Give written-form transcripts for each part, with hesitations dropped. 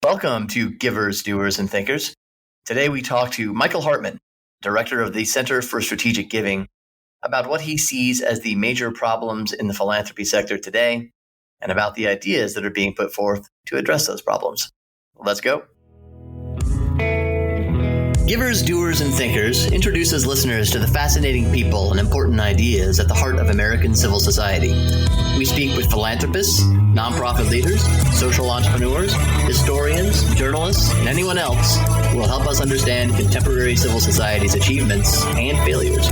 Welcome to Givers, Doers, and Thinkers. Today we talk to Michael Hartmann, Director of the Center for Strategic Giving, about what he sees as the major problems in the philanthropy sector today and about the ideas that are being put forth to address those problems. Let's go. Givers, Doers, and Thinkers introduces listeners to the fascinating people and important ideas at the heart of American civil society. We speak with philanthropists, nonprofit leaders, social entrepreneurs, historians, journalists, and anyone else who will help us understand contemporary civil society's achievements and failures.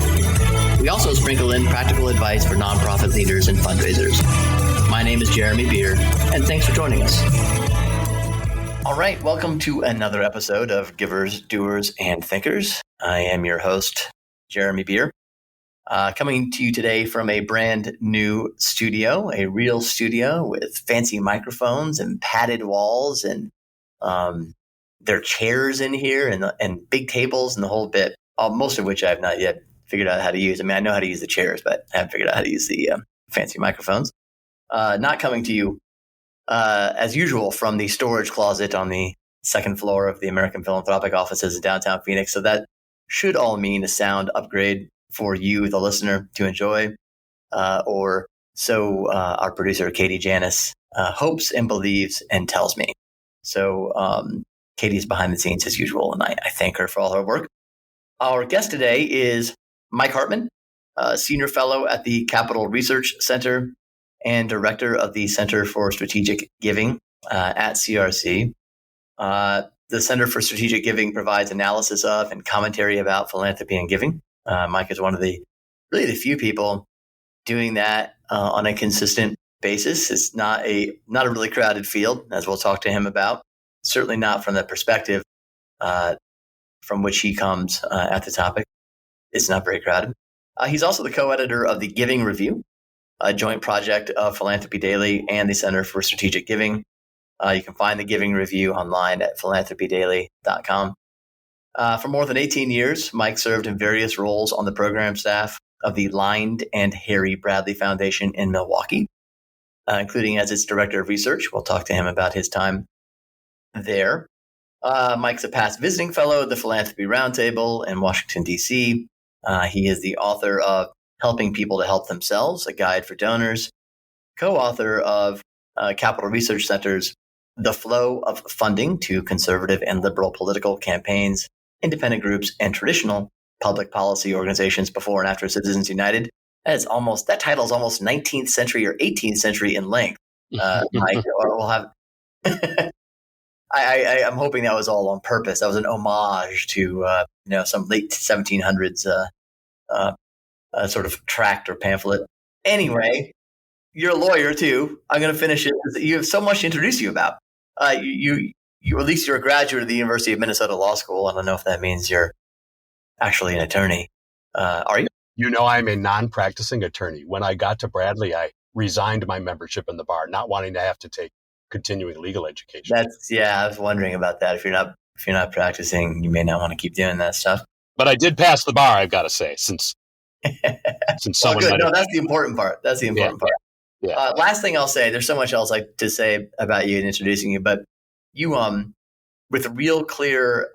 We also sprinkle in practical advice for nonprofit leaders and fundraisers. My name is Jeremy Beer, and thanks for joining us. All right, welcome to another episode of Givers, Doers, and Thinkers. I am your host, Jeremy Beer, coming to you today from a brand new studio, a real studio with fancy microphones and padded walls, and there are chairs in here and big tables and the whole bit, most of which I have not yet figured out how to use. I mean, I know how to use the chairs, but I haven't figured out how to use the fancy microphones. Not coming to you as usual from the storage closet on the second floor of the American Philanthropic offices in downtown Phoenix. So that should all mean a sound upgrade for you, the listener, to enjoy, or so our producer, Katie Janis, hopes and believes and tells me. So Katie's behind the scenes as usual, and I thank her for all her work. Our guest today is Mike Hartmann, Senior Fellow at the Capital Research Center and Director of the Center for Strategic Giving at CRC. The Center for Strategic Giving provides analysis of and commentary about philanthropy and giving. Mike is one of the few people doing that on a consistent basis. It's not a really crowded field, as we'll talk to him about. Certainly not from the perspective from which he comes at the topic. It's not very crowded. He's also the co-editor of the Giving Review, a joint project of Philanthropy Daily and the Center for Strategic Giving. You can find the Giving Review online at philanthropydaily.com. For more than 18 years, Mike served in various roles on the program staff of the Lynde and Harry Bradley Foundation in Milwaukee, including as its Director of Research. We'll talk to him about his time there. Mike's a past visiting fellow at the Philanthropy Roundtable in Washington, D.C. He is the author of Helping People to Help Themselves, a guide for donors, co-author of Capital Research Center's The Flow of Funding to Conservative and Liberal Political Campaigns, Independent Groups, and Traditional Public Policy Organizations Before and After Citizens United. That title is almost 19th century or 18th century in length. Mike, we'll have. I'm hoping that was all on purpose. That was an homage to some late 1700s sort of tract or pamphlet. Anyway, you're a lawyer too. I'm going to finish it. You have so much to introduce you about. You at least you're a graduate of the University of Minnesota Law School. I don't know if that means you're actually an attorney. Are you? You know, I'm a non-practicing attorney. When I got to Bradley, I resigned my membership in the bar, not wanting to have to take continuing legal education. I was wondering about that. If you're not practicing, you may not want to keep doing that stuff. But I did pass the bar, I've got to say, since someone. Good. No, that's the important part. That's the important part. Yeah. Last thing I'll say, there's so much else like to say about you and introducing you, but you, with a real clear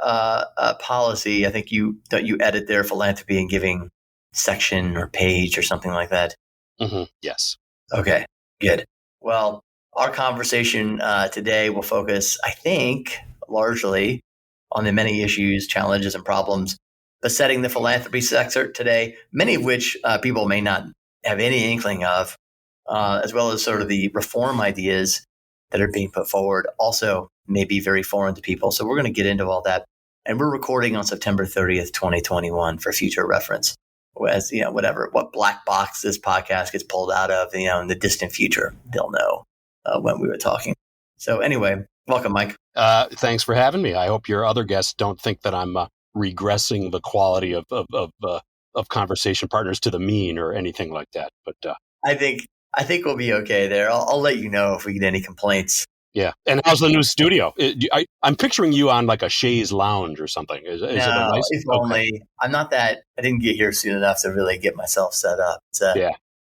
policy, I think you edit their philanthropy and giving section or page or something like that. Mm-hmm. Yes. Okay, good. Well, our conversation today will focus, I think, largely on the many issues, challenges, and problems besetting the philanthropy sector today, many of which people may not have any inkling of, as well as sort of the reform ideas that are being put forward also may be very foreign to people. So we're going to get into all that. And we're recording on September 30th, 2021 for future reference. As what black box this podcast gets pulled out of, in the distant future, they'll know when we were talking. So anyway, welcome, Mike. Thanks for having me. I hope your other guests don't think that I'm regressing the quality of conversation partners to the mean or anything like that. But I think we'll be okay there. I'll let you know if we get any complaints. Yeah. And how's the new studio? I'm picturing you on like a chaise lounge or something. Is it a nice? If only. I'm not that. I didn't get here soon enough to really get myself set up.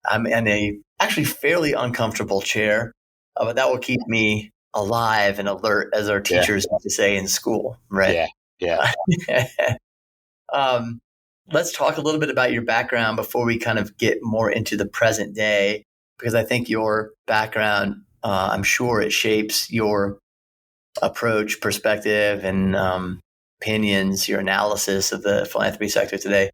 I'm in a actually fairly uncomfortable chair, but that will keep me alive and alert, as our Yeah. teachers used to say in school, right? Yeah. Yeah. um, let's talk a little bit about your background before we kind of get more into the present day, because I think your background, I'm sure it shapes your approach, perspective, and opinions, your analysis of the philanthropy sector today.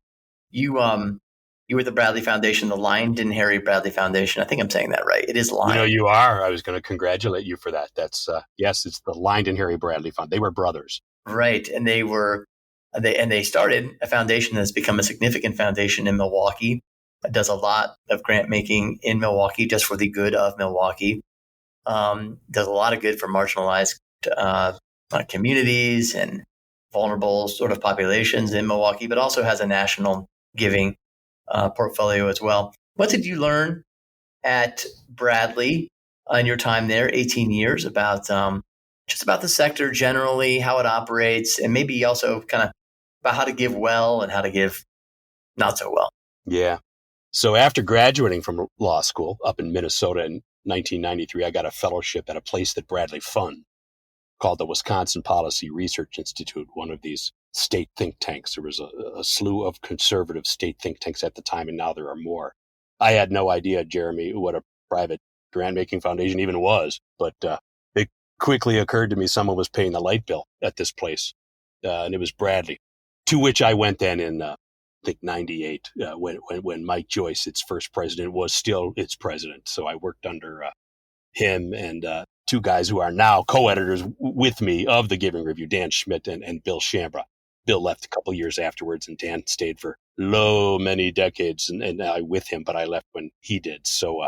You were at the Bradley Foundation, the Lynde and Harry Bradley Foundation. I think I'm saying that right. It is Lynde. You are. I was going to congratulate you for that. That's yes, it's the Lynde and Harry Bradley Fund. They were brothers. Right. And they started a foundation that's become a significant foundation in Milwaukee. It does a lot of grant making in Milwaukee just for the good of Milwaukee. Does a lot of good for marginalized communities and vulnerable sort of populations in Milwaukee, but also has a national giving portfolio as well. What did you learn at Bradley in your time there, 18 years, about just about the sector generally, how it operates, and maybe also kind of about how to give well and how to give not so well? Yeah. So after graduating from law school up in Minnesota in 1993, I got a fellowship at a place that Bradley funded called the Wisconsin Policy Research Institute, one of these state think tanks. There was a slew of conservative state think tanks at the time, and now there are more. I had no idea, Jeremy, what a private grant-making foundation even was, but it quickly occurred to me someone was paying the light bill at this place, and it was Bradley, to which I went then in, I think, 98, when Mike Joyce, its first president, was still its president. So I worked under him and two guys who are now co-editors with me of the Giving Review, Dan Schmidt and Bill Shambra. Bill left a couple years afterwards, and Dan stayed for many decades, and I with him, but I left when he did. So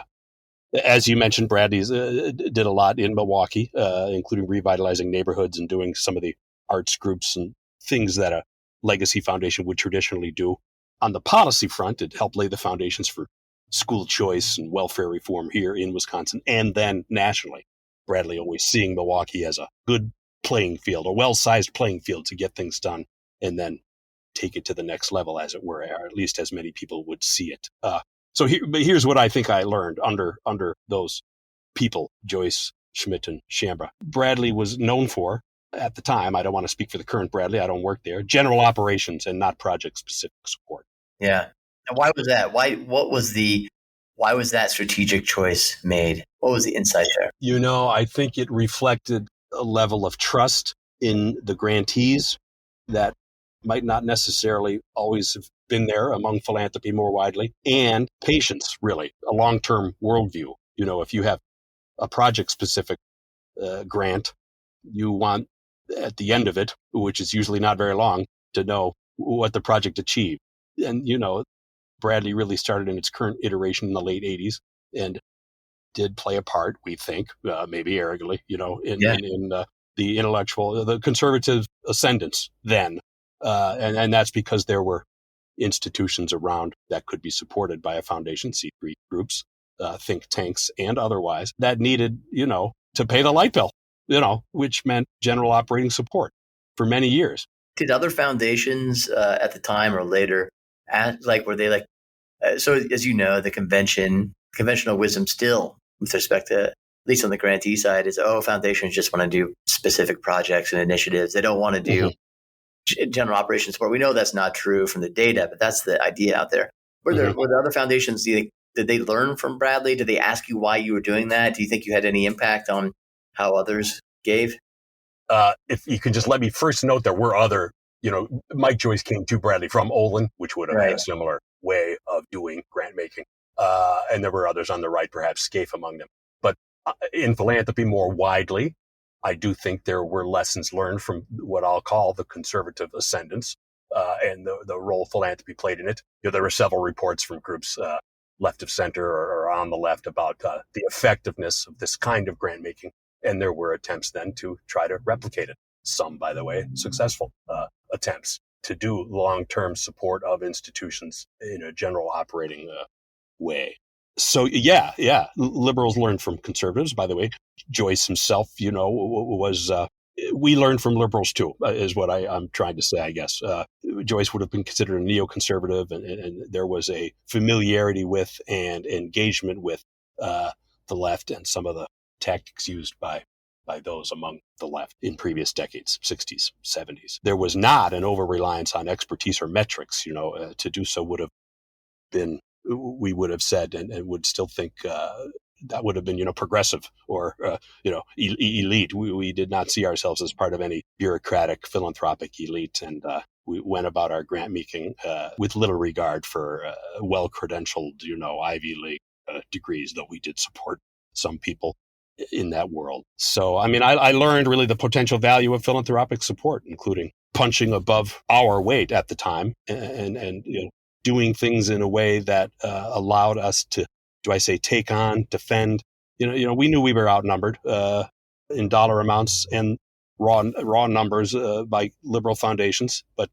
as you mentioned, Bradley's did a lot in Milwaukee, including revitalizing neighborhoods and doing some of the arts groups and things that a legacy foundation would traditionally do. On the policy front, it helped lay the foundations for school choice and welfare reform here in Wisconsin and then nationally. Bradley always seeing Milwaukee as a good playing field, a well-sized playing field to get things done and then take it to the next level, as it were, or at least as many people would see it. But here's what I think I learned under those people, Joyce, Schmidt, and Shambra. Bradley was known for, at the time, I don't want to speak for the current Bradley, I don't work there, general operations and not project-specific support. Yeah. And why was that? Why was that strategic choice made? What was the insight there? I think it reflected a level of trust in the grantees that might not necessarily always have been there among philanthropy more widely, and patience, really, a long-term worldview. If you have a project-specific grant, you want at the end of it, which is usually not very long, to know what the project achieved. And, Bradley really started in its current iteration in the late 80s and did play a part, we think, maybe arrogantly, in the intellectual, the conservative ascendance then. And that's because there were institutions around that could be supported by a foundation, C3 groups, think tanks, and otherwise, that needed, to pay the light bill, which meant general operating support for many years. Did other foundations at the time or later, were they so as you know, the conventional wisdom still with respect to, at least on the grantee side, is, foundations just want to do specific projects and initiatives. They don't want to do general operations support. We know that's not true from the data, but that's the idea out there. Were there other foundations, did they learn from Bradley? Did they ask you why you were doing that? Do you think you had any impact on how others gave? If you can just let me first note, there were other, Mike Joyce came to Bradley from Olin, which would have had a similar way of doing grant making. And there were others on the right, perhaps Scaife among them. But in philanthropy more widely, I do think there were lessons learned from what I'll call the conservative ascendance and the role philanthropy played in it. There were several reports from groups left of center or on the left about the effectiveness of this kind of grant making. And there were attempts then to try to replicate it. Some, by the way, successful attempts to do long-term support of institutions in a general operating way. So, yeah, liberals learned from conservatives, by the way. Joyce himself, was, we learned from liberals too, is what I'm trying to say, I guess. Joyce would have been considered a neoconservative, and there was a familiarity with and engagement with the left and some of the tactics used by by those among the left in previous decades, 60s, 70s. There was not an over-reliance on expertise or metrics. To do so would have been, we would have said, and would still think that would have been, progressive or, elite. We did not see ourselves as part of any bureaucratic, philanthropic elite. And we went about our grant making with little regard for well-credentialed, Ivy League degrees, though we did support some people in that world. So, I learned really the potential value of philanthropic support, including punching above our weight at the time and doing things in a way that allowed us to, take on, defend. We knew we were outnumbered in dollar amounts and raw numbers by liberal foundations, but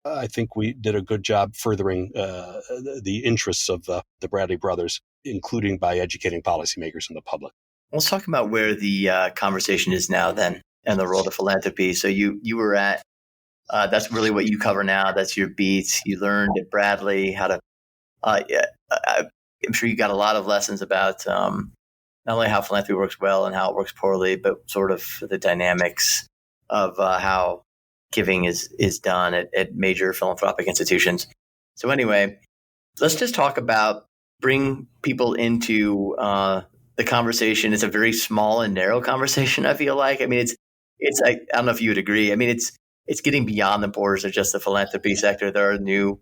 I think we did a good job furthering the interests of the Bradley brothers, including by educating policymakers and the public. Let's talk about where the conversation is now then and the role of philanthropy. So you were at, that's really what you cover now. That's your beat. You learned at Bradley how to, I'm sure you got a lot of lessons about not only how philanthropy works well and how it works poorly, but sort of the dynamics of how giving is done at major philanthropic institutions. So anyway, let's just talk about, bring people into the conversation. It's a very small and narrow conversation, I feel like. It's I don't know if you would agree. It's getting beyond the borders of just the philanthropy sector. There are new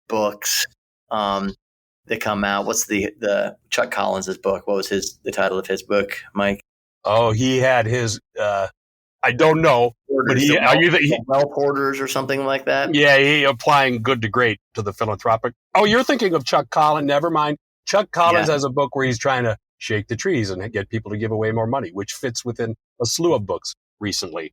books that come out. What's the Chuck Collins's book? What was the title of his book, Mike? Oh, he had his, I don't know, Porters, but well Porters or something like that. Yeah, he applying good to great to the philanthropic. Oh, you're thinking of Chuck Collins. Never mind. Chuck Collins has a book where he's trying to shake the trees and get people to give away more money, which fits within a slew of books recently,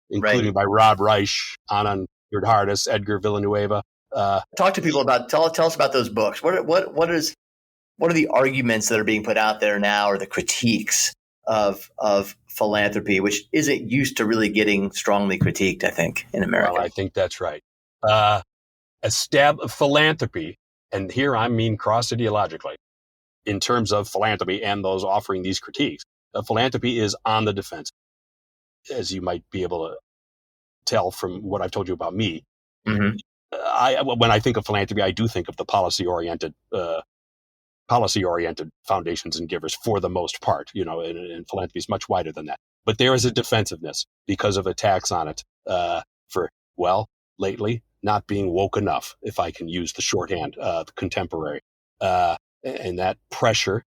including by Rob Reich, Anand Giridharadas, Edgar Villanueva. Talk to people about, tell us about those books. What are the arguments that are being put out there now, or the critiques of philanthropy, which isn't used to really getting strongly critiqued, I think, in America? Well, I think that's right. Philanthropy, and here I mean cross-ideologically, in terms of philanthropy and those offering these critiques. Philanthropy is on the defense, as you might be able to tell from what I've told you about me. Mm-hmm. When I think of philanthropy, I do think of the policy-oriented foundations and givers for the most part, and philanthropy is much wider than that. But there is a defensiveness because of attacks on it lately not being woke enough, if I can use the shorthand, contemporary. And that pressure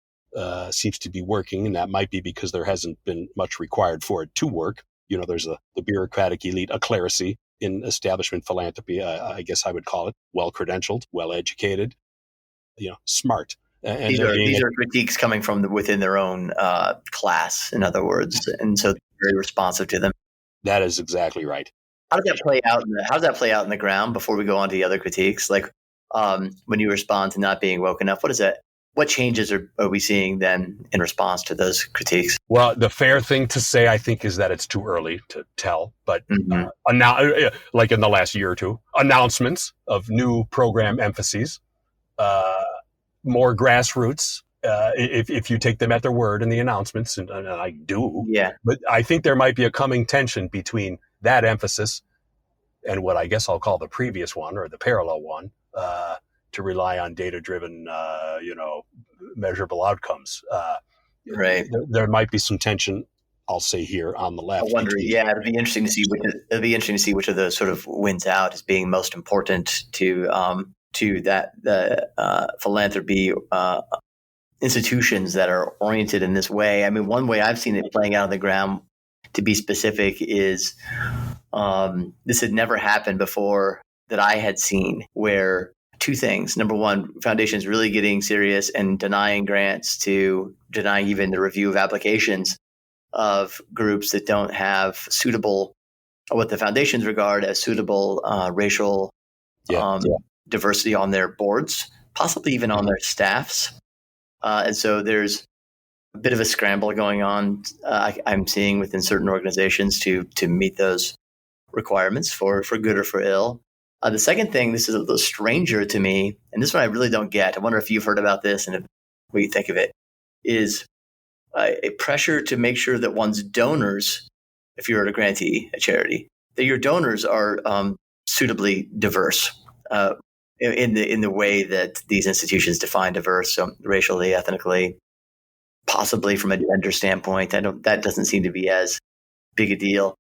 seems to be working, and that might be because there hasn't been much required for it to work. There's the bureaucratic elite, a clerisy in establishment philanthropy, I guess I would call it, well-credentialed, well-educated, smart. And these are critiques coming from within their own class, in other words, and so they're very responsive to them. That is exactly right. How does that play out in the ground before we go on to the other critiques? Like when you respond to not being woke enough, what changes are we seeing then in response to those critiques? Well, the fair thing to say, I think, is that it's too early to tell. But like in the last year or two, announcements of new program emphases, more grassroots, if you take them at their word in the announcements, and I do. Yeah. But I think there might be a coming tension between that emphasis and what I guess I'll call the previous one, or the parallel one, to rely on data-driven, measurable outcomes. Right. There might be some tension, I'll say, here on the left. I wonder. Yeah, it'd be interesting to see which of those sort of wins out as being most important to the philanthropy institutions that are oriented in this way. One way I've seen it playing out on the ground, to be specific, is this had never happened before that I had seen, where two things. Number one, foundations really getting serious and denying grants, to denying even the review of applications of groups that don't have suitable, or what the foundations regard as suitable racial diversity on their boards, possibly even on their staffs. And so there's a bit of a scramble going on, I'm seeing within certain organizations to meet those requirements for good or for ill. The second thing, this is a little stranger to me, and this one I really don't get. I wonder if you've heard about this and what you think of it, is a pressure to make sure that one's donors, if you're a grantee, a charity, that your donors are suitably diverse in the way that these institutions define diverse, so racially, ethnically, possibly from a gender standpoint. That doesn't seem to be as big a deal.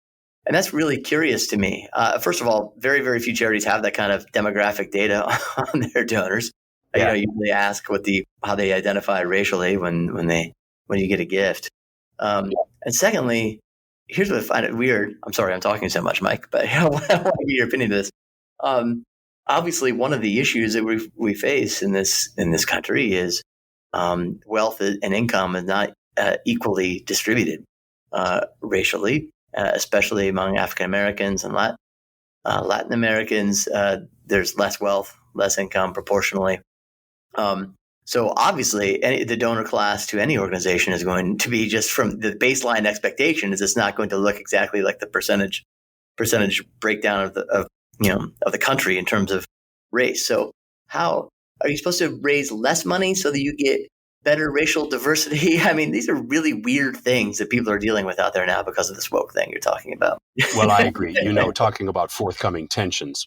And that's really curious to me. First of all, very, very few charities have that kind of demographic data on their donors. Yeah. You usually ask how they identify racially when you get a gift. And secondly, here's what I find it weird. I'm sorry, I'm talking so much, Mike, but I want to get your opinion on this. Obviously, one of the issues that we face in this country is wealth and income is not equally distributed racially. Especially among African Americans and Latin Americans, there's less wealth, less income proportionally. So obviously, the donor class to any organization is going to be, just from the baseline expectation, is it's not going to look exactly like the percentage breakdown of the country in terms of race. So how are you supposed to raise less money so that you get better racial diversity? I mean, these are really weird things that people are dealing with out there now because of this woke thing you're talking about. Well, I agree. Talking about forthcoming tensions.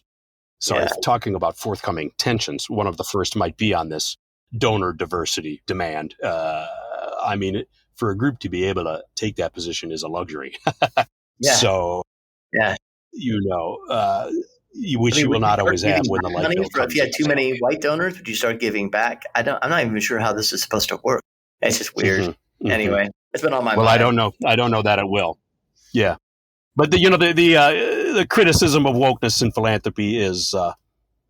Talking about forthcoming tensions, one of the first might be on this donor diversity demand. I mean, for a group to be able to take that position is a luxury. Yeah. So, yeah. You will not always have when the light bill comes. If you had too many white donors, would you start giving back? I'm not even sure how this is supposed to work. It's just weird. Mm-hmm. Anyway, it's been on my mind. Well, I don't know that it will. Yeah, but the criticism of wokeness in philanthropy is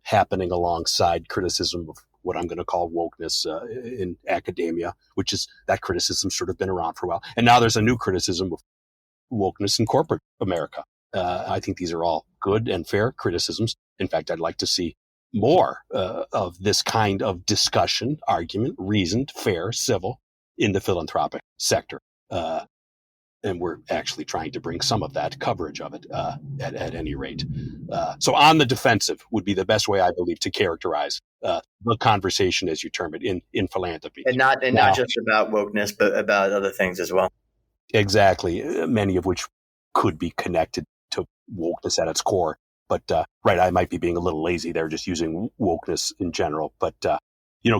happening alongside criticism of what I'm going to call wokeness in academia, which is that criticism sort of been around for a while, and now there's a new criticism of wokeness in corporate America. I think these are all good and fair criticisms. In fact, I'd like to see more of this kind of discussion, argument, reasoned, fair, civil, in the philanthropic sector. And we're actually trying to bring some of that coverage of it at any rate. So on the defensive would be the best way, I believe, to characterize the conversation, as you term it, in philanthropy. And not just about wokeness, but about other things as well. Exactly, many of which could be connected to wokeness at its core. But I might be being a little lazy there, just using wokeness in general. But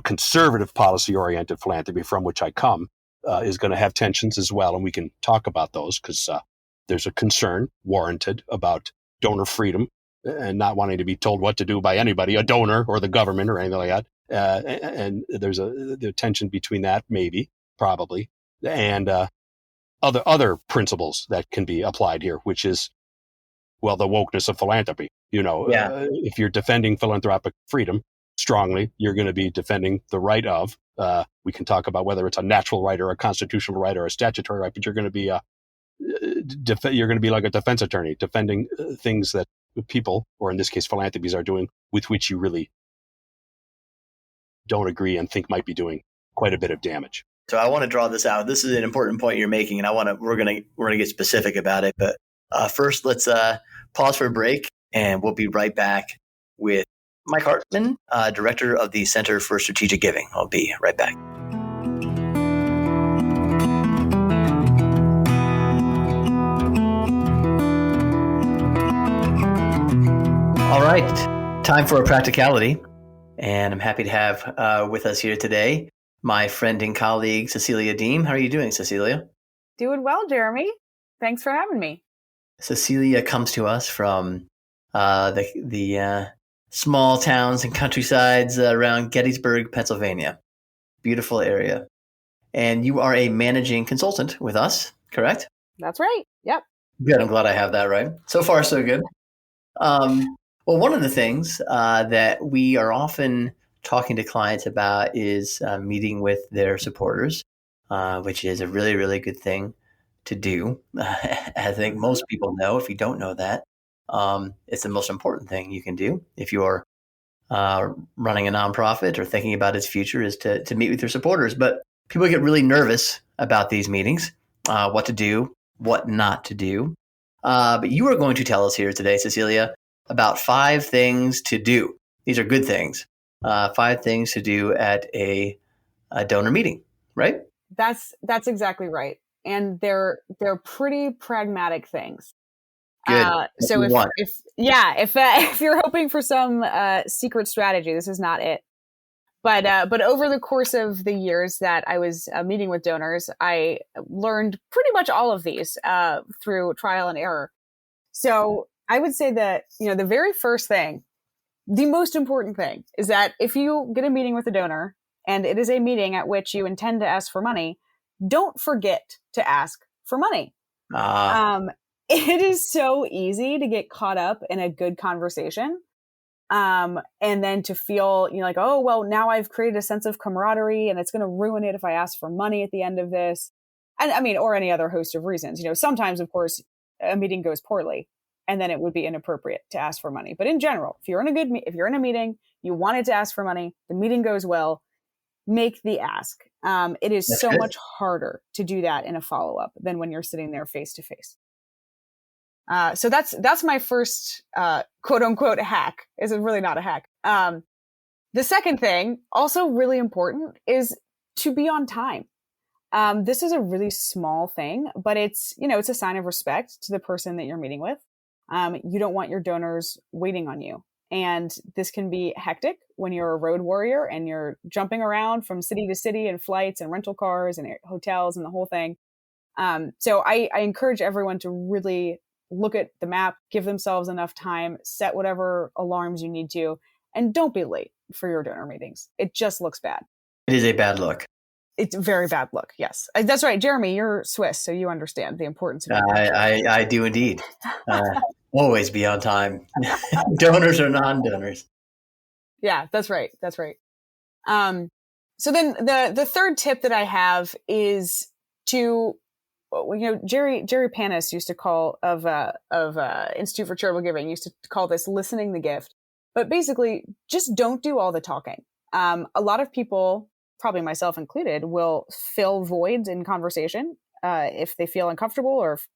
conservative policy-oriented philanthropy, from which I come, is going to have tensions as well, and we can talk about those because there's a concern warranted about donor freedom and not wanting to be told what to do by anybody, a donor or the government or anything like that. And there's the tension between that, maybe, probably, and other principles that can be applied here, which is, well, the wokeness of philanthropy. If you're defending philanthropic freedom strongly, you're going to be defending the right of. We can talk about whether it's a natural right or a constitutional right or a statutory right, but you're going to be like a defense attorney defending things that people, or in this case, philanthropies, are doing with which you really don't agree and think might be doing quite a bit of damage. So I want to draw this out. This is an important point you're making, and we're gonna get specific about it. But first, let's pause for a break, and we'll be right back with Mike Hartmann, director of the Center for Strategic Giving. I'll be right back. All right, time for a practicality, and I'm happy to have with us here today my friend and colleague, Cecilia Deem. How are you doing, Cecilia? Doing well, Jeremy. Thanks for having me. Cecilia comes to us from the small towns and countrysides around Gettysburg, Pennsylvania. Beautiful area. And you are a managing consultant with us, correct? That's right. Yep. Good. I'm glad I have that right. So far, so good. Well, one of the things that we are often talking to clients about is meeting with their supporters, which is a really, really good thing to do. I think most people know. If you don't know that, it's the most important thing you can do if you're running a nonprofit or thinking about its future, is to meet with your supporters. But people get really nervous about these meetings, what to do, what not to do. But you are going to tell us here today, Cecilia, about 5 things to do. These are good things. 5 things to do at a donor meeting, right? That's exactly right. And they're pretty pragmatic things. Good. So if you're hoping for some secret strategy, this is not it. But over the course of the years that I was meeting with donors, I learned pretty much all of these through trial and error. So I would say that, the very first thing, the most important thing, is that if you get a meeting with a donor and it is a meeting at which you intend to ask for money, don't forget to ask for money. It is so easy to get caught up in a good conversation. And then to feel, like, oh, well, now I've created a sense of camaraderie and it's going to ruin it if I ask for money at the end of this. And I mean, or any other host of reasons. Sometimes, of course, a meeting goes poorly and then it would be inappropriate to ask for money. But in general, if you're in a meeting, you wanted to ask for money, the meeting goes well, make the ask. It is so much harder to do that in a follow-up than when you're sitting there face to face. So that's my first, quote unquote hack. Is really not a hack. The second thing, also really important, is to be on time. This is a really small thing, but it's a sign of respect to the person that you're meeting with. You don't want your donors waiting on you. And this can be hectic when you're a road warrior and you're jumping around from city to city and flights and rental cars and hotels and the whole thing. So I encourage everyone to really look at the map, give themselves enough time, set whatever alarms you need to, and don't be late for your donor meetings. It just looks bad. It is a bad look. It's a very bad look. Yes, that's right. Jeremy, you're Swiss, so you understand the importance of it. I do indeed. Always be on time. Donors or non-donors. Yeah, that's right. That's right. So then the third tip that I have is to, Jerry Panis used to call of Institute for Charitable Giving used to call this listening the gift. But basically, just don't do all the talking. A lot of people, probably myself included, will fill voids in conversation if they feel uncomfortable or if,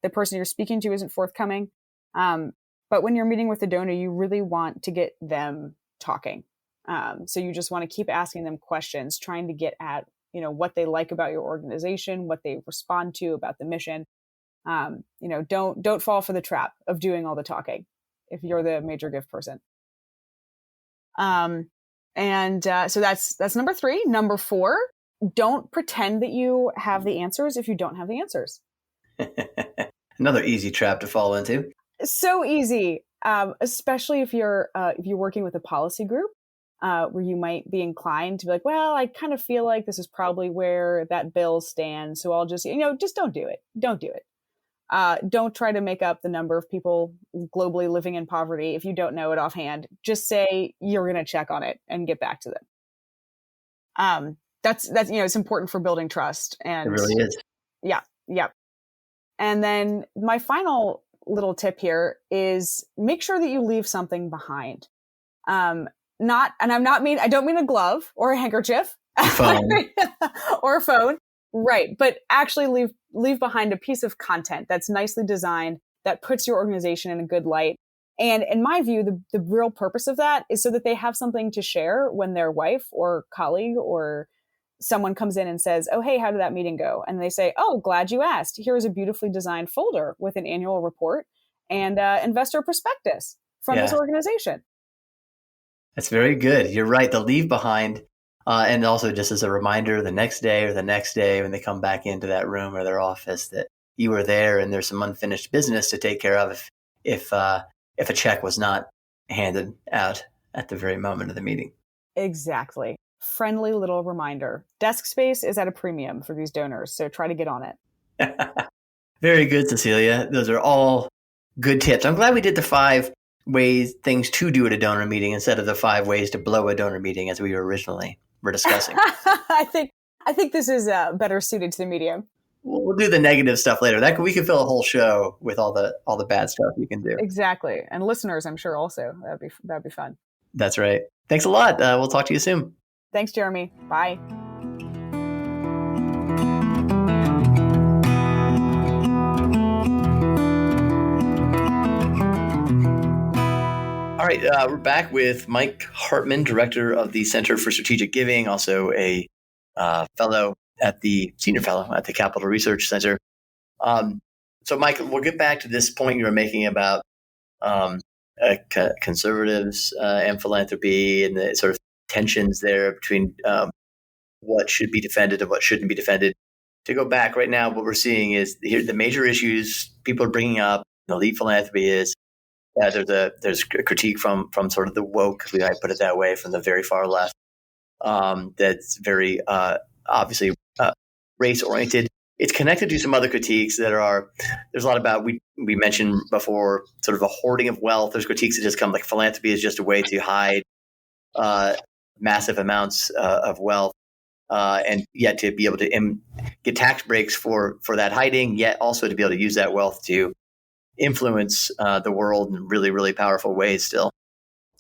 the person you're speaking to isn't forthcoming. But when you're meeting with a donor, you really want to get them talking. So you just want to keep asking them questions, trying to get at, what they like about your organization, what they respond to about the mission. Don't fall for the trap of doing all the talking if you're the major gift person. So that's number 3. Number 4, don't pretend that you have the answers if you don't have the answers. Another easy trap to fall into. So easy, especially if you're working with a policy group, where you might be inclined to be like, well, I kind of feel like this is probably where that bill stands, so I'll just, just don't do it. Don't do it. Don't try to make up the number of people globally living in poverty if you don't know it offhand. Just say you're going to check on it and get back to them. That's it's important for building trust. And it really is. Yeah. And then my final little tip here is make sure that you leave something behind. I don't mean a glove or a handkerchief or a phone. Right. But actually leave behind a piece of content that's nicely designed, that puts your organization in a good light. And in my view, the real purpose of that is so that they have something to share when their wife or colleague or someone comes in and says, oh, hey, how did that meeting go? And they say, oh, glad you asked. Here's a beautifully designed folder with an annual report and investor prospectus from this organization. That's very good. You're right. The leave behind. And also just as a reminder, the next day or the next day when they come back into that room or their office, that you were there and there's some unfinished business to take care of if a check was not handed out at the very moment of the meeting. Exactly. Friendly little reminder. Desk space is at a premium for these donors, so try to get on it. Very good, Cecilia. Those are all good tips. I'm glad we did the 5 things to do at a donor meeting instead of the 5 ways to blow a donor meeting as we originally were discussing. I think this is better suited to the medium. We'll do the negative stuff later. We could fill a whole show with all the bad stuff you can do. Exactly. And listeners, I'm sure also that'd be fun. That's right. Thanks a lot. We'll talk to you soon. Thanks, Jeremy. Bye. All right, we're back with Mike Hartmann, director of the Center for Strategic Giving, also a fellow at the senior fellow at the Capital Research Center. So, Mike, we'll get back to this point you were making about conservatives and philanthropy and the sort of tensions there between what should be defended and what shouldn't be defended. To go back right now, what we're seeing is here the major issues people are bringing up in elite philanthropy is there's a critique from sort of the woke, if I put it that way, from the very far left, that's very obviously race oriented. It's connected to some other critiques that there's a lot about, we mentioned before, sort of a hoarding of wealth. There's critiques that just come like philanthropy is just a way to hide massive amounts of wealth. And yet to be able to get tax breaks for that hiding, yet also to be able to use that wealth to influence the world in really, really powerful ways still.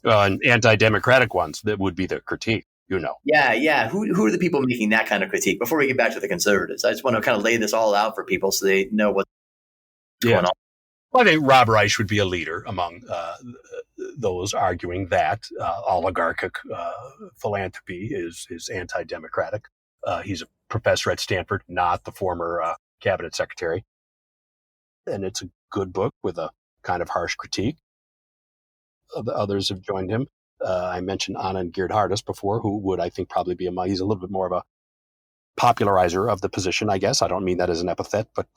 And anti-democratic ones, that would be the critique, Yeah. Who are the people making that kind of critique? Before we get back to the conservatives, I just want to kind of lay this all out for people so they know what's going on. Well, I think Rob Reich would be a leader among those arguing that oligarchic philanthropy is anti-democratic. He's a professor at Stanford, not the former cabinet secretary. And it's a good book with a kind of harsh critique. The others have joined him. I mentioned Anand Giridharadas before, who would, I think, probably be he's a little bit more of a popularizer of the position, I guess. I don't mean that as an epithet, but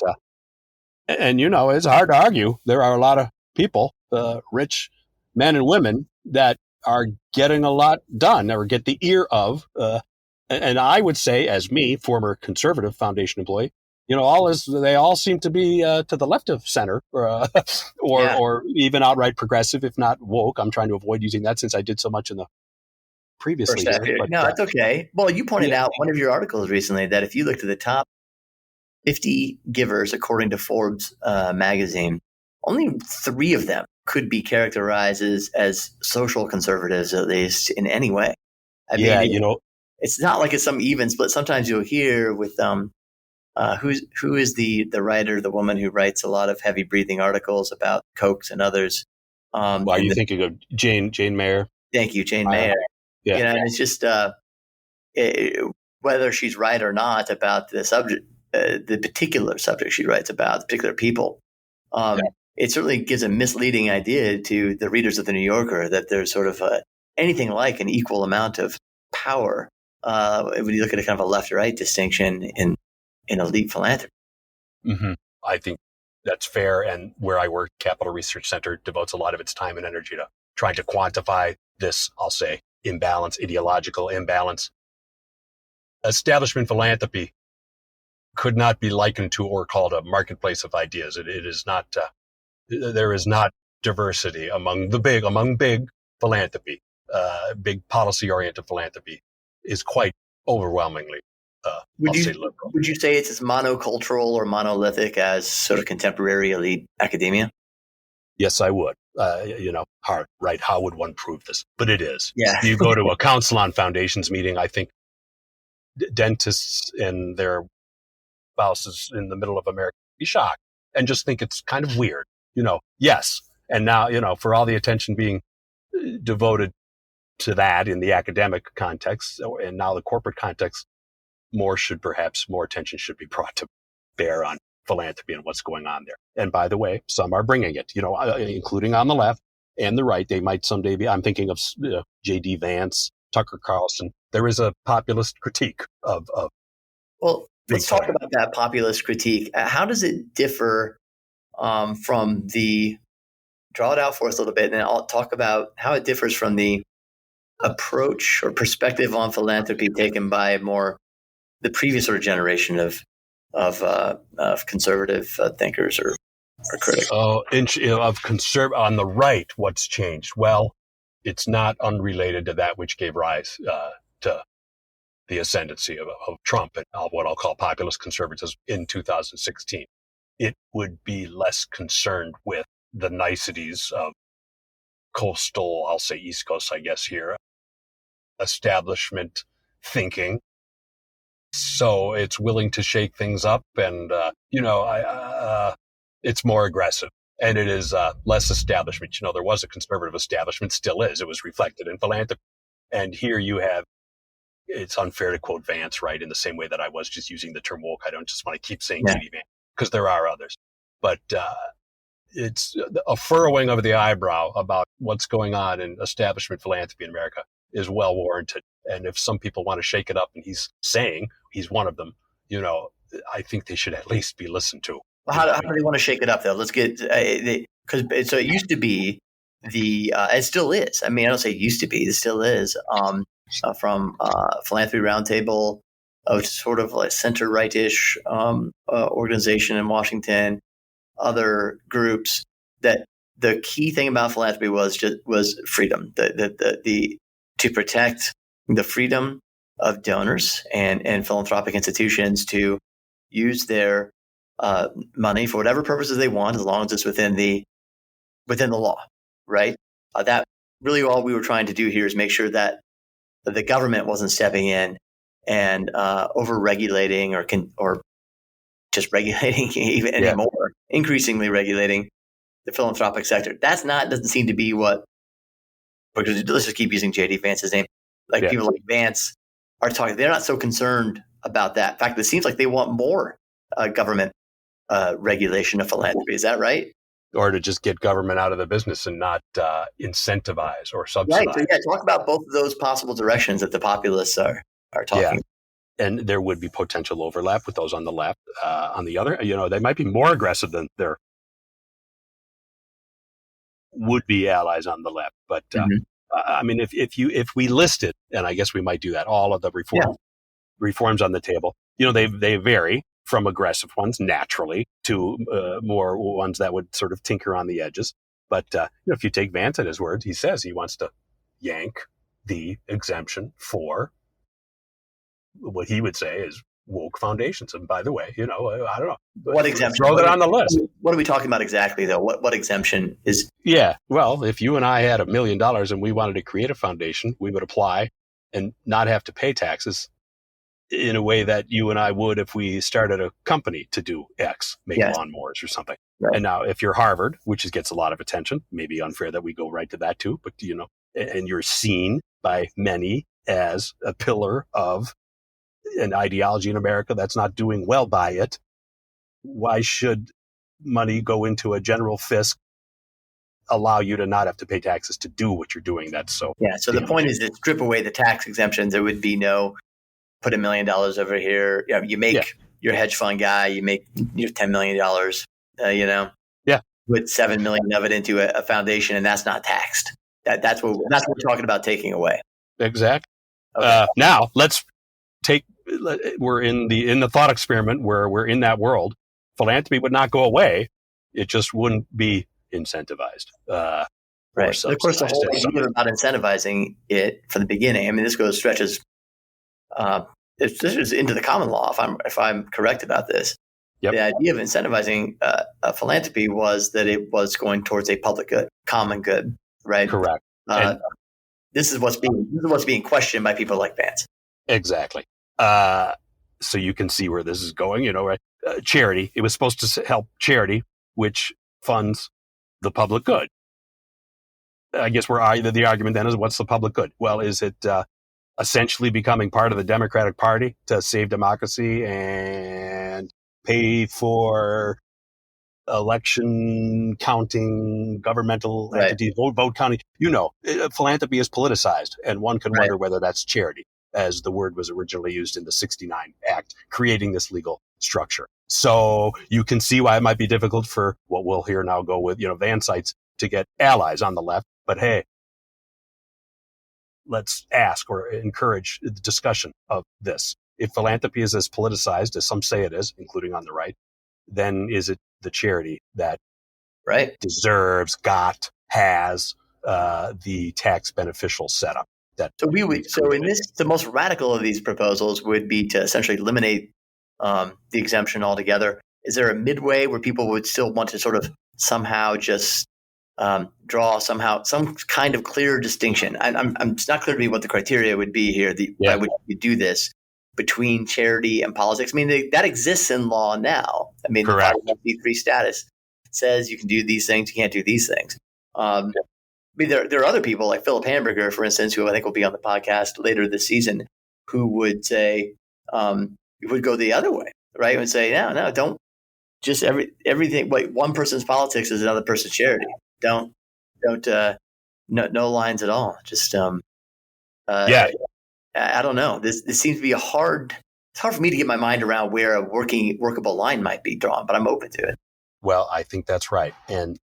and it's hard to argue. There are a lot of people, rich men and women, that are getting a lot done or get the ear of. And I would say, as me, former conservative foundation employee, they all seem to be to the left of center or even outright progressive, if not woke. I'm trying to avoid using that since I did so much in the previously. No, it's okay. Well, you pointed out one of your articles recently that if you looked at the top 50 givers, according to Forbes magazine, only 3 of them could be characterized as social conservatives, at least in any way. I mean, it's not like it's some even split. Sometimes you'll hear with who is the writer, the woman who writes a lot of heavy breathing articles about Kochs and others. Are you thinking of Jane Mayer? Thank you, Jane Mayer. Yeah. And it's just whether she's right or not about the subject, the particular subject she writes about, the particular people. It certainly gives a misleading idea to the readers of the New Yorker that there's sort of anything like an equal amount of power when you look at a kind of a left-right distinction in elite philanthropy. Mm-hmm. I think that's fair. And where I work, Capital Research Center devotes a lot of its time and energy to trying to quantify this, I'll say, imbalance, ideological imbalance. Establishment philanthropy could not be likened to or called a marketplace of ideas. It is not, there is not diversity among big philanthropy. Big policy-oriented philanthropy is quite overwhelmingly would liberal. Would you say it's as monocultural or monolithic as sort of contemporary elite academia? Yes, I would. How would one prove this? But it is. Yeah. You go to a Council on Foundations meeting, I think dentists and their spouses in the middle of America be shocked and just think it's kind of weird. Yes. And now, for all the attention being devoted to that in the academic context and now the corporate context, more attention should be brought to bear on philanthropy and what's going on there. And by the way, some are bringing it, including on the left and the right. They might someday be, I'm thinking of J.D. Vance, Tucker Carlson. There is a populist critique of well, let's talk about that populist critique. How does it differ from draw it out for us a little bit, and then I'll talk about how it differs from the approach or perspective on philanthropy taken by the previous sort of generation of conservative thinkers or critics. On the right, what's changed? Well, it's not unrelated to that which gave rise to the ascendancy of Trump and what I'll call populist conservatism in 2016. It would be less concerned with the niceties of coastal, I'll say East Coast, I guess here, establishment thinking. So it's willing to shake things up and, it's more aggressive and it is less establishment. There was a conservative establishment, still is. It was reflected in philanthropy. And here you have it's unfair to quote Vance, right? In the same way that I was just using the term woke. I don't just want to keep saying Yeah. J.D. Vance because there are others. But it's a furrowing of the eyebrow about what's going on in establishment philanthropy in America is well warranted. And if some people want to shake it up, and he's saying he's one of them, I think they should at least be listened to. Well, how do they want to shake it up, though? Let's get because so it used to be it still is. I mean, I don't say it used to be; it still is. From Philanthropy Roundtable, which is sort of like center right-ish organization in Washington. Other groups that the key thing about philanthropy was freedom, to protect the freedom of donors and philanthropic institutions to use their money for whatever purposes they want, as long as it's within the law, right? That really all we were trying to do here is make sure that the government wasn't stepping in and over-regulating or just regulating even anymore, increasingly regulating the philanthropic sector. Doesn't seem to be what, because let's just keep using J.D. Vance's name. People like Vance are talking, they're not so concerned about that. In fact, it seems like they want more government regulation of philanthropy. Is that right? Or to just get government out of the business and not incentivize or subsidize. Right. So talk about both of those possible directions that the populists are talking about. And there would be potential overlap with those on the left. On the other, they might be more aggressive than their would-be allies on the left. But I mean, if we listed, and I guess we might do that, all of the reforms on the table, they vary from aggressive ones naturally to more ones that would sort of tinker on the edges. But if you take Vance at his word, he says he wants to yank the exemption for what he would say is woke foundations. And by the way, I don't know. What exemption? Throw that on the list. What are we talking about exactly, though? What exemption is? Yeah. Well, if you and I had $1 million and we wanted to create a foundation, we would apply and not have to pay taxes in a way that you and I would if we started a company to do X, make lawnmowers or something. Right. And now if you're Harvard, which gets a lot of attention, maybe unfair that we go right to that too, but and you're seen by many as a pillar of an ideology in America that's not doing well by it, why should money go into a general fisc allow you to not have to pay taxes to do what you're doing? That's so. Yeah. So the point is to strip away the tax exemptions. There would be no put $1 million over here. You make your hedge fund guy, you make $10 million, put $7 million of it into a foundation, and that's not taxed. That's what we're talking about taking away. Exactly. Okay. Now let's we're in the thought experiment where we're in that world. Philanthropy would not go away. It just wouldn't be incentivized. Right. Of course, the whole idea about incentivizing it from the beginning. I mean, this stretches this is into the common law. If I'm correct about this, the idea of incentivizing philanthropy was that it was going towards a public good, common good. Right. Correct. This is what's being questioned by people like Vance. Exactly. So you can see where this is going, right? Charity. It was supposed to help charity, which funds the public good. I guess the argument then is, what's the public good? Well, is it essentially becoming part of the Democratic Party to save democracy and pay for election counting, governmental entities, vote counting? Philanthropy is politicized, and one can wonder whether that's charity, as the word was originally used in the 1969 Act, creating this legal structure. So you can see why it might be difficult for what we'll here now go with, Vancites to get allies on the left. But hey, let's ask or encourage the discussion of this. If philanthropy is as politicized as some say it is, including on the right, then is it the charity that deserves, has the tax beneficial setup? The most radical of these proposals would be to essentially eliminate the exemption altogether. Is there a midway where people would still want to sort of somehow just draw some kind of clear distinction? It's not clear to me what the criteria would be here by which you do this between charity and politics. I mean, that exists in law now. I mean, correct. The 501(c)(3) status says you can do these things, you can't do these things. I mean, there are other people like Philip Hamburger, for instance, who I think will be on the podcast later this season, who would say, would go the other way, right? And say, no, don't just everything. Wait, one person's politics is another person's charity. Don't, no lines at all. Just, I don't know. This seems to be it's hard for me to get my mind around where a workable line might be drawn, but I'm open to it. Well, I think that's right. And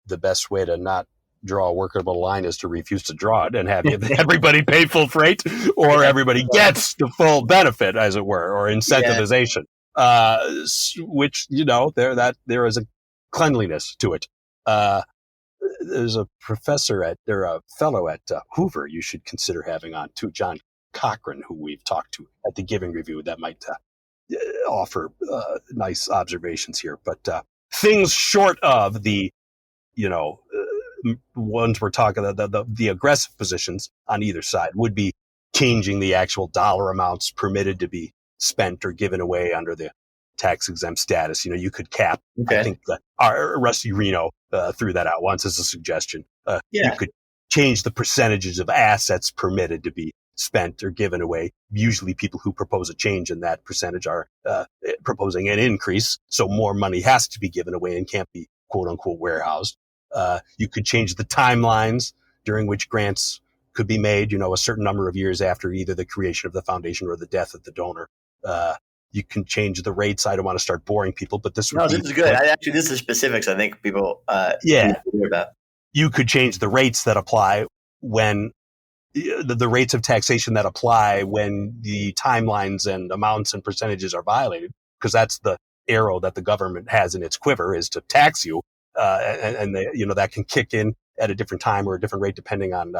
the best way to not draw a workable line is to refuse to draw it and have everybody pay full freight, or everybody gets the full benefit, as it were, or incentivization, which, there is a cleanliness to it. There's a fellow at Hoover you should consider having on too, John Cochran, who we've talked to at the Giving Review, that might offer nice observations here. But things short of the, ones we're talking about, the aggressive positions on either side would be changing the actual dollar amounts permitted to be spent or given away under the tax exempt status. You could cap. Okay. I think Rusty Reno threw that out once as a suggestion. You could change the percentages of assets permitted to be spent or given away. Usually people who propose a change in that percentage are proposing an increase. So more money has to be given away and can't be quote unquote warehoused. You could change the timelines during which grants could be made, a certain number of years after either the creation of the foundation or the death of the donor. You can change the rates. I don't want to start boring people, but this is good. This is specifics I think people need to hear about. You could change the rates that apply when the rates of taxation that apply when the timelines and amounts and percentages are violated, because that's the arrow that the government has in its quiver, is to tax you. And that can kick in at a different time or a different rate depending on,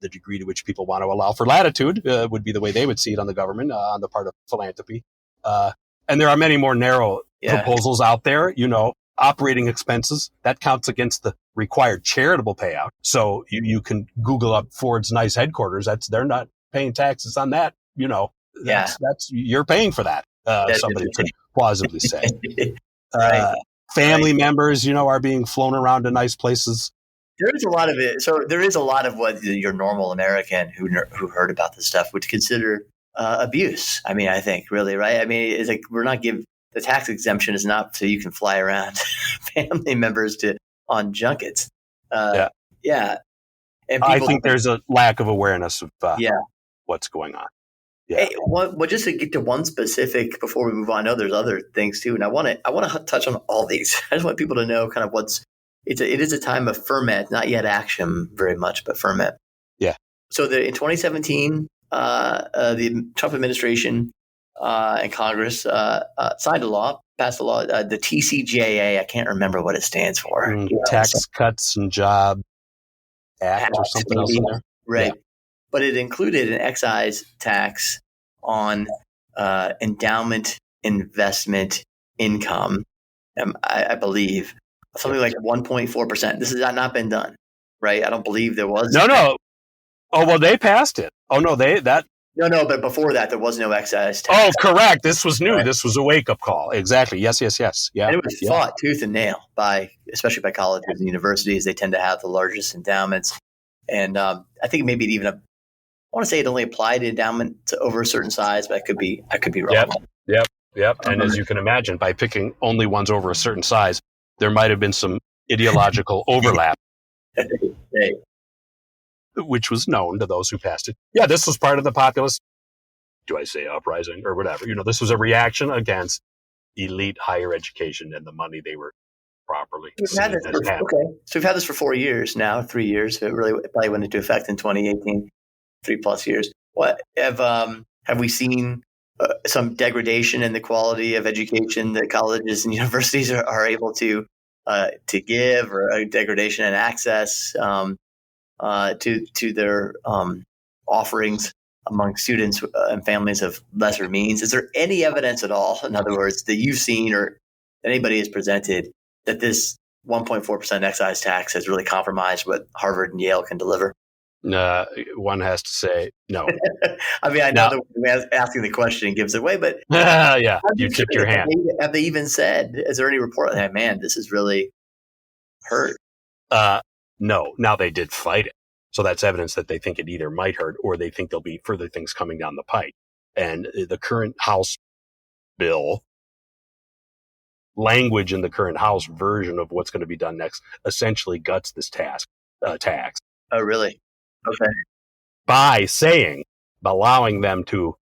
the degree to which people want to allow for latitude, would be the way they would see it on the government, on the part of philanthropy. And there are many more narrow proposals out there, operating expenses, that counts against the required charitable payout. So you can Google up Ford's nice headquarters. They're not paying taxes on that. That's you're paying for that. Somebody could plausibly say. Right. Family members, are being flown around to nice places. There is a lot of it. So there is a lot of what your normal American who heard about this stuff would consider abuse. I mean, I think really, right? I mean, it's like we're not giving the tax exemption is not so you can fly around family members on junkets. And I think there's a lack of awareness of what's going on. Yeah. Hey, just to get to one specific before we move on, I know there's other things too, and I want to touch on all these. I just want people to know kind of it is a time of ferment, not yet action very much, but ferment. Yeah. So in 2017, the Trump administration and Congress passed a law, the TCJA. I can't remember what it stands for. Tax Cuts and Job Act or something else in there. Right. Yeah. But it included an excise tax on endowment investment income, I believe, something like 1.4%. This has not been done, right? I don't believe there was. No. Oh, well, they passed it. Oh, no, No, but before that, there was no excise tax. Oh, correct. This was new. Right. This was a wake-up call. Exactly. Yes. Yeah. And it was fought tooth and nail especially by colleges and universities. They tend to have the largest endowments. And I think maybe I want to say it only applied to endowment to over a certain size, but I could be wrong. Yep. And as you can imagine, by picking only ones over a certain size, there might have been some ideological overlap, which was known to those who passed it. Yeah, this was part of the populist, do I say uprising or whatever? This was a reation against elite higher education and the money they were properly. So we've had this for 4 years now, 3 years. It probably went into effect in 2018. 3+ years. What have we seen some degradation in the quality of education that colleges and universities are able to give, or a degradation in access to their offerings among students and families of lesser means? Is there any evidence at all, in other words, that you've seen or anybody has presented that this 1.4% excise tax has really compromised what Harvard and Yale can deliver? One has to say no. I mean, I know that asking the question gives it away, but you tipped your hand. Have they even said? Is there any report that, man, this is really hurt? No. Now they did fight it. So that's evidence that they think it either might hurt or they think there'll be further things coming down the pike. And the current House bill, language in the current House version of what's going to be done next, essentially guts this tax. Oh, really? Okay. By allowing them to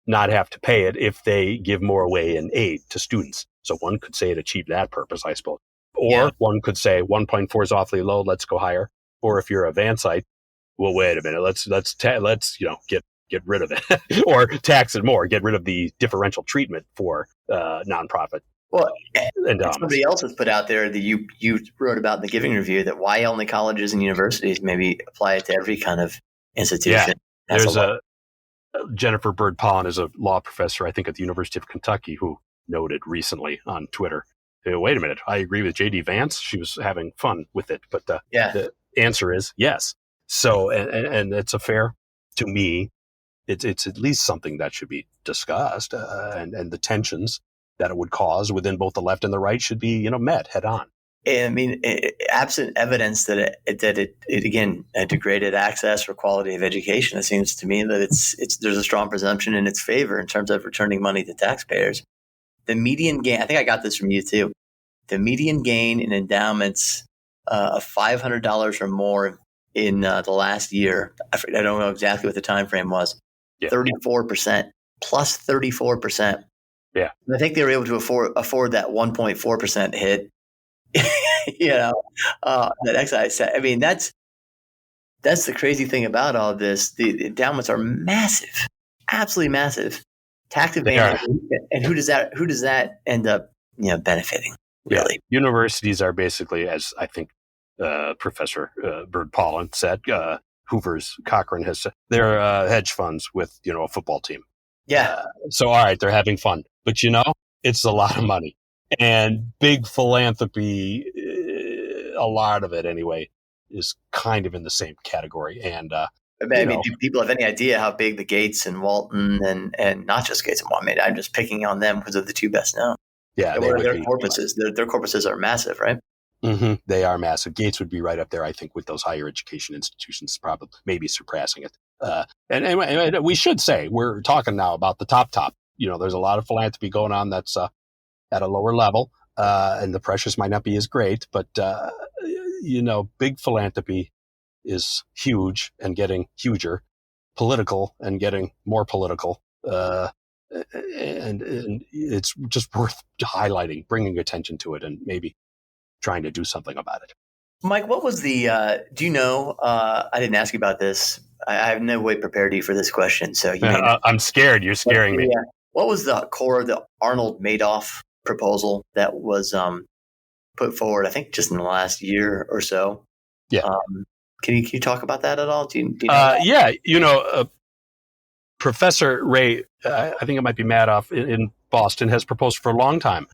not have to pay it if they give more away in aid to students. So one could say it achieved that purpose, I suppose. Or one could say 1.4 is awfully low, let's go higher. Or if you're a Vansite, well, wait a minute, let's get rid of it, or tax it more, get rid of the differential treatment for nonprofit. Well, and somebody else has put out there that you wrote about in the Giving Review that why only colleges and universities maybe apply it to every kind of institution. Yeah. There's Jennifer Bird Pollen is a law professor, I think, at the University of Kentucky, who noted recently on Twitter, hey, wait a minute, I agree with J.D. Vance. She was having fun with it. But the answer is yes. So, and it's to me, it's at least something that should be discussed, and the tensions that it would cause within both the left and the right should be, met head on. I mean, absent evidence that it again degraded access or quality of education, it seems to me that there's a strong presumption in its favor in terms of returning money to taxpayers. The median gain, I think I got this from you too. The median gain in endowments of $500 or more in the last year, I don't know exactly what the time frame was. 34%, plus 34%. Yeah, and I think they were able to afford that 1.4% hit. That excise. I mean, that's the crazy thing about all of this. The endowments are massive, absolutely massive, tax advantage. And who does that end up benefiting? Really, universities are basically, as I think Professor Bird Pollen said, Hoover's Cochrane has said, they're hedge funds with a football team. Yeah. So all right, they're having fun, but it's a lot of money. And big philanthropy, a lot of it anyway, is kind of in the same category. And do people have any idea how big the Gates and Walton and not just Gates and Walton? I'm just picking on them because they're the two best known. Yeah, what are their corpuses? Their corpuses are massive, right? Mm-hmm. They are massive. Gates would be right up there, I think, with those higher education institutions, probably maybe surpassing it. And we should say we're talking now about the top. There's a lot of philanthropy going on that's at a lower level, and the pressures might not be as great, but big philanthropy is huge and getting huger, political and getting more political, and it's just worth highlighting, bringing attention to it, and maybe trying to do something about it. Mike, what was the? Do you know? I didn't ask you about this. I have no way prepared you for this question, so I'm scared. You're scaring me. Yeah. What was the core of the Arnold Madoff proposal that was put forward, I think, just in the last year or so? Yeah. Can you talk about that at all? Do you know Professor Ray, I think it might be Madoff in Boston, has proposed for a long time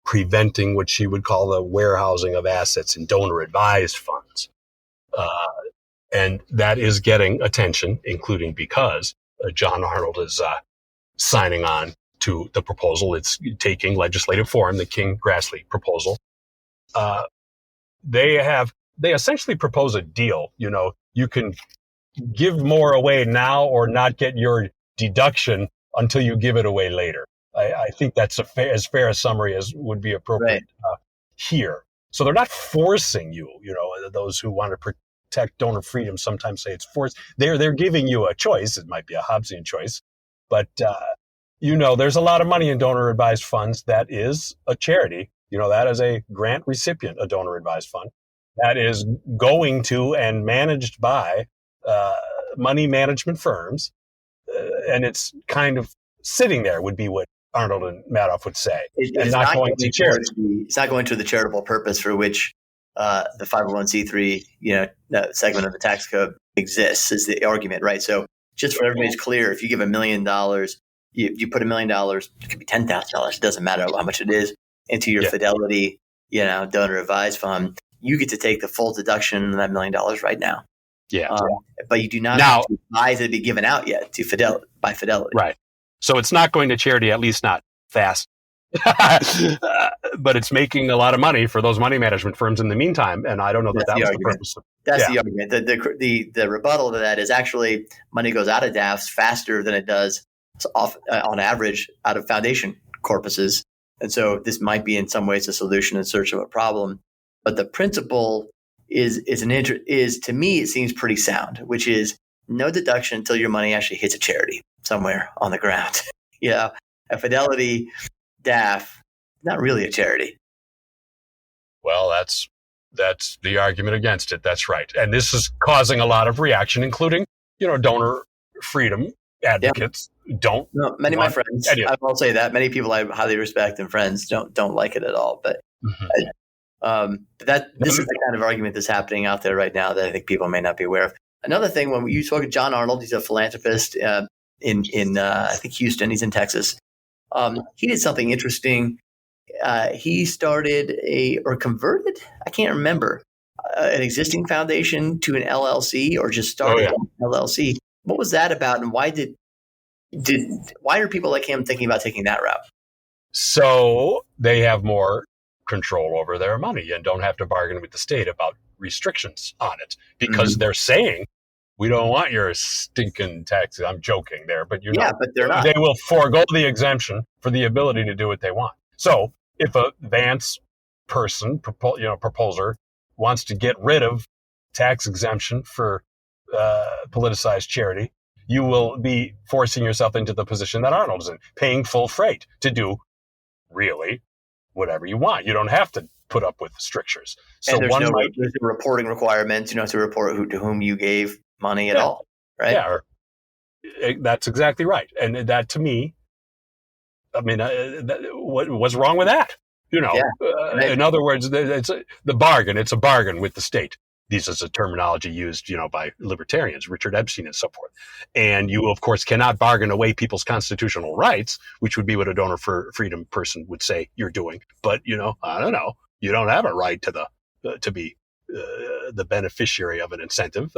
preventing what she would call the warehousing of assets in donor-advised funds. And that is getting attention, including because John Arnold is signing on to the proposal. It's taking legislative form, the King-Grassley proposal. They essentially propose a deal. You can give more away now or not get your deduction until you give it away later. I think that's as fair a summary as would be appropriate here. So they're not forcing you. Those who want to protect donor freedom sometimes say it's forced. They're giving you a choice. It might be a Hobbesian choice, but there's a lot of money in donor advised funds. That is a charity. That is a grant recipient, a donor advised fund that is going to and managed by money management firms, and it's kind of sitting there would be what Arnold and Madoff would say, and not going to charity. It's not going to the charitable purpose for which the 501c3 segment of the tax code exists, is the argument, right? So just for everybody's clear, if you give $1 million, you put $1 million, it could be $10,000, it doesn't matter how much it is, into your Fidelity, donor advised fund, you get to take the full deduction of that $1 million right now. Yeah. But you do not have to advise it to be given out yet by Fidelity. Right. So it's not going to charity, at least not fast. but it's making a lot of money for those money management firms in the meantime. And I don't know that was the purpose. That's the argument. The rebuttal to that is actually money goes out of DAFs faster than it does on average out of foundation corpuses. And so this might be in some ways a solution in search of a problem. But the principle is to me, it seems pretty sound, which is no deduction until your money actually hits a charity somewhere on the ground. A Fidelity DAF, not really a charity. Well, that's the argument against it. That's right. And this is causing a lot of reaction, including, donor freedom advocates many of my friends, I will say that many people I highly respect and friends don't like it at all. But this is the kind of argument that's happening out there right now that I think people may not be aware of. Another thing, when you spoke to John Arnold, he's a philanthropist in I think Houston. He's in Texas. He did something interesting. He started converted, I can't remember, an existing foundation to an LLC, or just started an LLC. What was that about, and why are people like him thinking about taking that route? So they have more control over their money and don't have to bargain with the state about restrictions on it, because they're saying, we don't want your stinking taxes. I'm joking there, but but they're not. They will forego the exemption for the ability to do what they want. So if a Vance person, proposer, wants to get rid of tax exemption for politicized charity, you will be forcing yourself into the position that Arnold is in, paying full freight to do really whatever you want. You don't have to put up with strictures. So and there's no reporting requirements. You don't have to report to whom you gave money at all, right? Yeah, that's exactly right. And that, to me, what's wrong with that? In other words, it's the bargain. It's a bargain with the state. This is a terminology used, by libertarians, Richard Epstein and so forth. And you, of course, cannot bargain away people's constitutional rights, which would be what a donor for freedom person would say you're doing. But, I don't know. You don't have a right to be the beneficiary of an incentive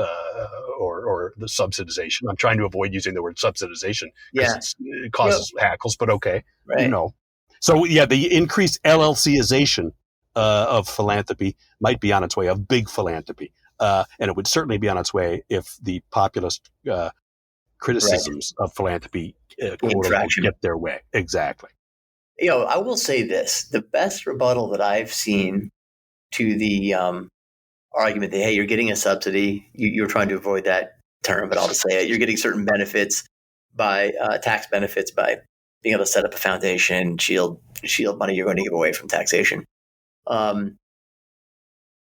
or the subsidization. I'm trying to avoid using the word subsidization because it causes hackles, but okay. Right. So, the increased LLCization of philanthropy might be on its way, of big philanthropy. And it would certainly be on its way if the populist criticisms of philanthropy get their way. Exactly. I will say this. The best rebuttal that I've seen to the argument that, hey, you're getting a subsidy, you're trying to avoid that term, but I'll just say it. You're getting certain benefits by tax benefits by being able to set up a foundation, shield money you're going to give away from taxation.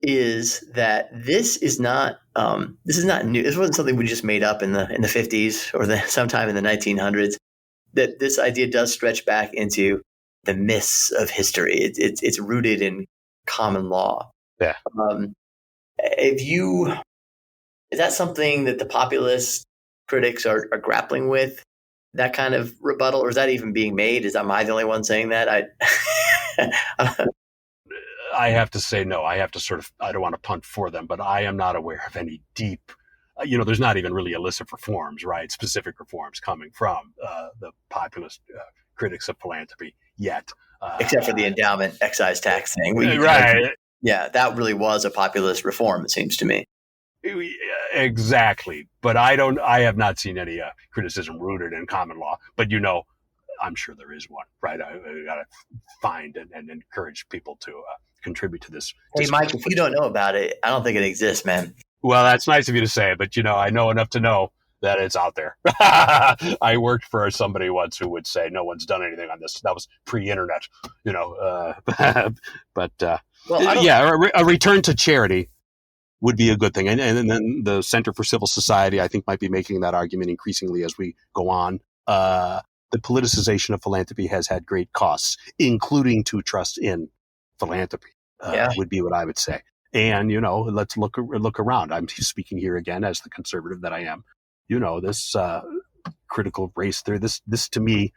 Is that this is not new. This wasn't something we just made up in the 50s or sometime in the 1900s. That this idea does stretch back into the myths of history. It's rooted in common law. Yeah. Is that something that the populist critics are grappling with? That kind of rebuttal, or is that even being made? Am I the only one saying that? I have to say no. I have to I don't want to punt for them, but I am not aware of any deep, there's not even really illicit reforms, right? Specific reforms coming from the populist critics of philanthropy yet. Except for the endowment excise tax thing. Right. Yeah, that really was a populist reform, it seems to me. Exactly. But I have not seen any criticism rooted in common law, but I'm sure there is one, right? I got to find and encourage people to contribute to this. Hey, Mike, if you don't know about it, I don't think it exists, man. Well, that's nice of you to say, but I know enough to know that it's out there. I worked for somebody once who would say no one's done anything on this. That was pre-internet, but a return to charity would be a good thing. And then the Center for Civil Society, I think, might be making that argument increasingly as we go on. The politicization of philanthropy has had great costs, including to trust in philanthropy, would be what I would say. And, let's look around. I'm speaking here again as the conservative that I am. This critical race theory, this to me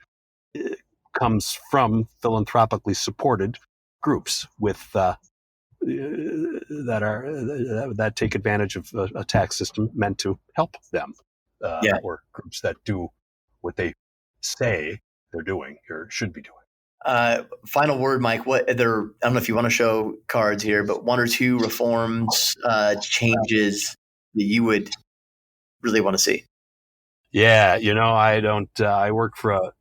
comes from philanthropically supported groups with that take advantage of a tax system meant to help them, or groups that do what they say they're doing or should be doing. Final word, Mike. I don't know if you want to show cards here, but one or two reforms, changes that you would really want to see. Yeah, I don't. I work for a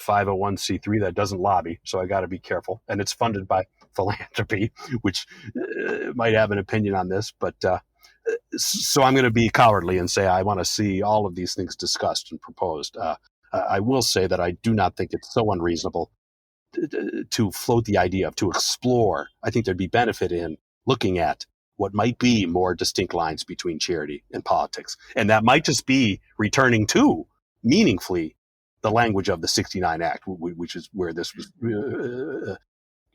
501c3 that doesn't lobby, so I got to be careful. And it's funded by philanthropy, which might have an opinion on this, but so I'm going to be cowardly and say I want to see all of these things discussed and proposed. I will say that I do not think it's so unreasonable to float the idea to explore. I think there'd be benefit in looking at what might be more distinct lines between charity and politics. And that might just be returning to meaningfully the language of the 69 Act, which is where this was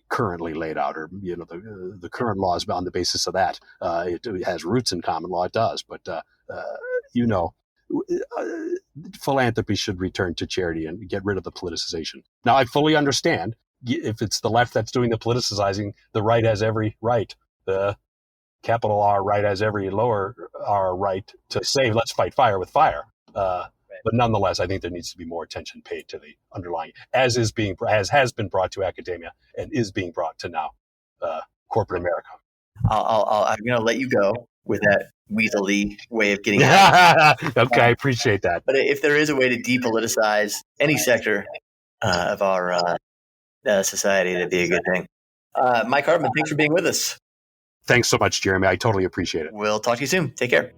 currently laid out, or the current laws on the basis of that. It has roots in common law, it does, but philanthropy should return to charity and get rid of the politicization. Now, I fully understand if it's the left that's doing the politicizing, the right has every right. The capital R right has every lower R right to say, let's fight fire with fire. But nonetheless, I think there needs to be more attention paid to the underlying, as has been brought to academia and is being brought to now corporate America. I'm going to let you go with that weaselly way of getting out. Okay, I appreciate that. But if there is a way to depoliticize any sector of our society, that'd be a good thing. Mike Hartmann, thanks for being with us. Thanks so much, Jeremy. I totally appreciate it. We'll talk to you soon. Take care.